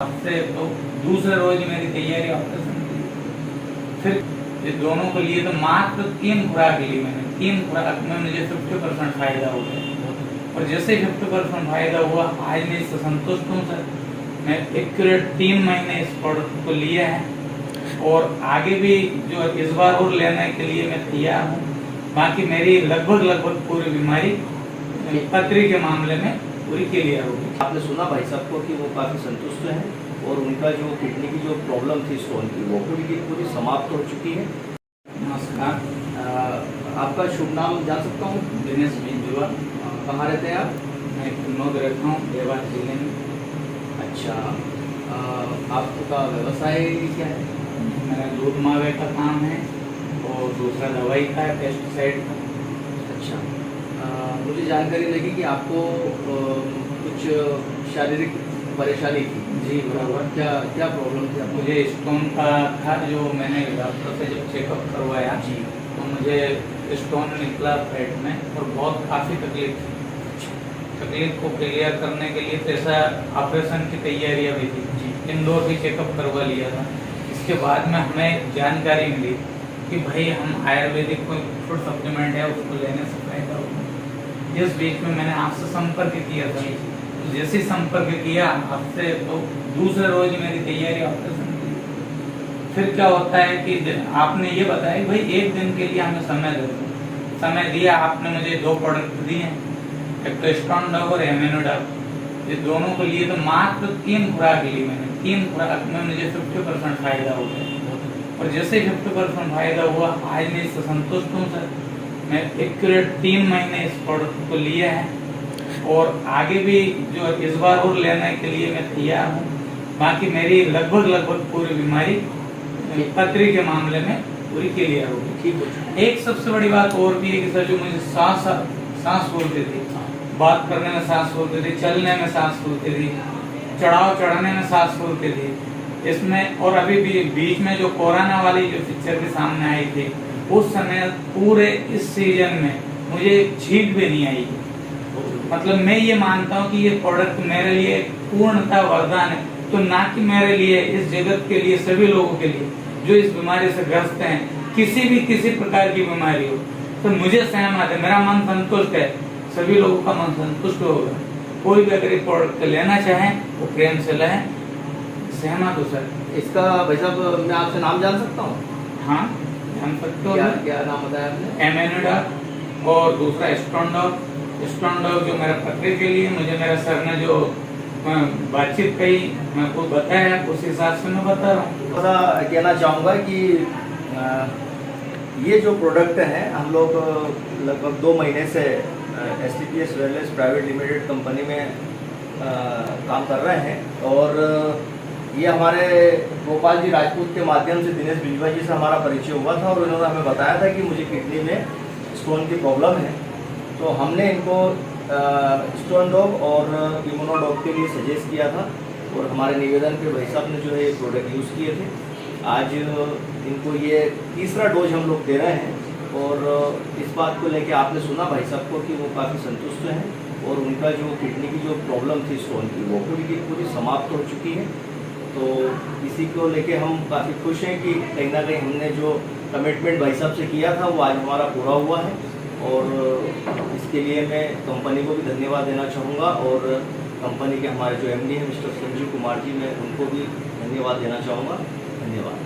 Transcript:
हफ्ते तो दूसरे रोज मेरी तैयारी ऑपरेशन की। फिर ये दोनों को लिए तो मात्र 3 खुराक ली मैंने। 3 खुराक में मुझे 50% फायदा हो गया और जैसे 50% फायदा हुआ आज मैं इससे संतुष्ट हूँ सर। मैं एक्यूरेट 3 महीने इस प्रोडक्ट को लिया है और आगे भी जो इस बार और लेने के लिए मैं तैयार हूँ। बाकी मेरी लगभग पूरी बीमारी पथरी के मामले में पूरी क्लियर होगी। आपने सुना भाई साहब को कि वो काफ़ी संतुष्ट हैं और उनका जो किडनी की जो प्रॉब्लम थी स्टोन की वो पूरी की पूरी समाप्त हो चुकी है। नमस्कार, आपका शुभ नाम जान सकता हूँ? दिनेश बिंजुआ। कहाँ रहते हैं आप? मैं कन्नौज रहता हूँ, देवास जिले में। अच्छा, आपका व्यवसाय क्या है? मेरा दूध मावे का काम है और दूसरा दवाई का है, पेस्टिसाइड का। अच्छा, मुझे जानकारी लगी कि आपको कुछ शारीरिक परेशानी थी। जी बराबर। क्या प्रॉब्लम थी आपको? मुझे स्टोन का था, जो मैंने डॉक्टर से जब चेकअप करवाया जी। तो मुझे स्टोन निकला पेट में और बहुत काफ़ी तकलीफ थी। तकलीफ को क्लियर करने के लिए तो ऐसा ऑपरेशन की तैयारियां भी थी। इंदौर भी चेकअप करवा लिया था। इसके बाद में हमें जानकारी मिली कि भाई हम आयुर्वेदिक कोई फूड सप्लीमेंट है उसको लेने से फायदा होगा। इस बीच में मैंने आपसे संपर्क किया था। जैसे संपर्क किया आपसे तो दूसरे रोज मेरी तैयारी ऑपरेशन की। फिर क्या होता है कि आपने ये बताया भाई 1 दिन के लिए हमें समय दे दो। समय दिया आपने, मुझे 2 प्रोडक्ट दिए, एक तो स्टोन डॉग और एमिनोडॉग। ये दोनों को लिए तो मात्र 3 खुराक ली मैंने। 3 खुराक में मुझे 50% फायदा हो गया और जैसे 50% फायदा हुआ आज मैं इससे संतुष्ट हूँ सर। मैं एक्यूरेट 3 महीने इस प्रोडक्ट को लिया है और आगे भी जो इस बार और लेने के लिए मैं तैयार हूँ। बाकी मेरी लगभग पूरी बीमारी पथरी के मामले में पूरी क्लियर होगी। ठीक हो। एक सबसे बड़ी बात और भी है कि सर जो मुझे सांस फूलती थी, बात करने में सांस फूलती थी, चलने में सांस फूलती थी, चढ़ाव चढ़ने में सांस फूलती थी इसमें। और अभी भी बीच में जो कोरोना वाली जो पिक्चर के सामने आई थी उस समय पूरे इस सीजन में मुझे छींक भी नहीं आई। मतलब मैं ये मानता हूँ कि ये प्रोडक्ट मेरे लिए पूर्णतः वरदान है। तो ना कि मेरे लिए, इस जगत के लिए, सभी लोगों के लिए जो इस बीमारी से ग्रस्त हैं, किसी प्रकार की बीमारी हो तो मुझे सहमत है, मेरा मन संतुष्ट है, सभी लोगों का मन संतुष्ट होगा। कोई भी अगर ये प्रोडक्ट लेना चाहे तो प्रेम से लें। सहमत हो सर? इसका भाई साहब मैं आपसे नाम जान सकता हूँ? हाँ जान सकते हो। क्या नाम बताया आपने? एमिनोडॉग और दूसरा स्टोन डॉग। स्टोन डॉग जो मेरा पथरी के लिए, मुझे मेरा सर ने जो बातचीत कही, मैं को बताया, उस हिसाब से मैं बता रहा हूँ। थोड़ा कहना चाहूँगा कि ये जो प्रोडक्ट है हम लोग लगभग 2 महीने से STPS wellness private limited company में काम कर रहे हैं और ये हमारे गोपाल जी राजपूत के माध्यम से दिनेश बिंजुआ जी से हमारा परिचय हुआ था और उन्होंने हमें बताया था कि मुझे किडनी में स्टोन की प्रॉब्लम है। तो हमने इनको स्टोन डॉग और इम्यूनोडॉग के लिए सजेस्ट किया था और हमारे निवेदन पे भाई साहब ने जो है ये प्रोडक्ट यूज़ किए थे। आज इनको ये 3रा डोज हम लोग दे रहे हैं और इस बात को लेके आपने सुना भाई साहब को कि वो काफ़ी संतुष्ट हैं और उनका जो किडनी की जो प्रॉब्लम थी स्टोन की वो पूरी की पूरी समाप्त हो चुकी है। तो इसी को लेके हम काफ़ी खुश हैं कि कहीं ना कहीं हमने जो कमिटमेंट भाई साहब से किया था वो आज हमारा पूरा हुआ है और इसके लिए मैं कंपनी को भी धन्यवाद देना चाहूँगा और कंपनी के हमारे जो MD हैं मिस्टर संजीव कुमार जी, मैं उनको भी धन्यवाद देना चाहूँगा। धन्यवाद।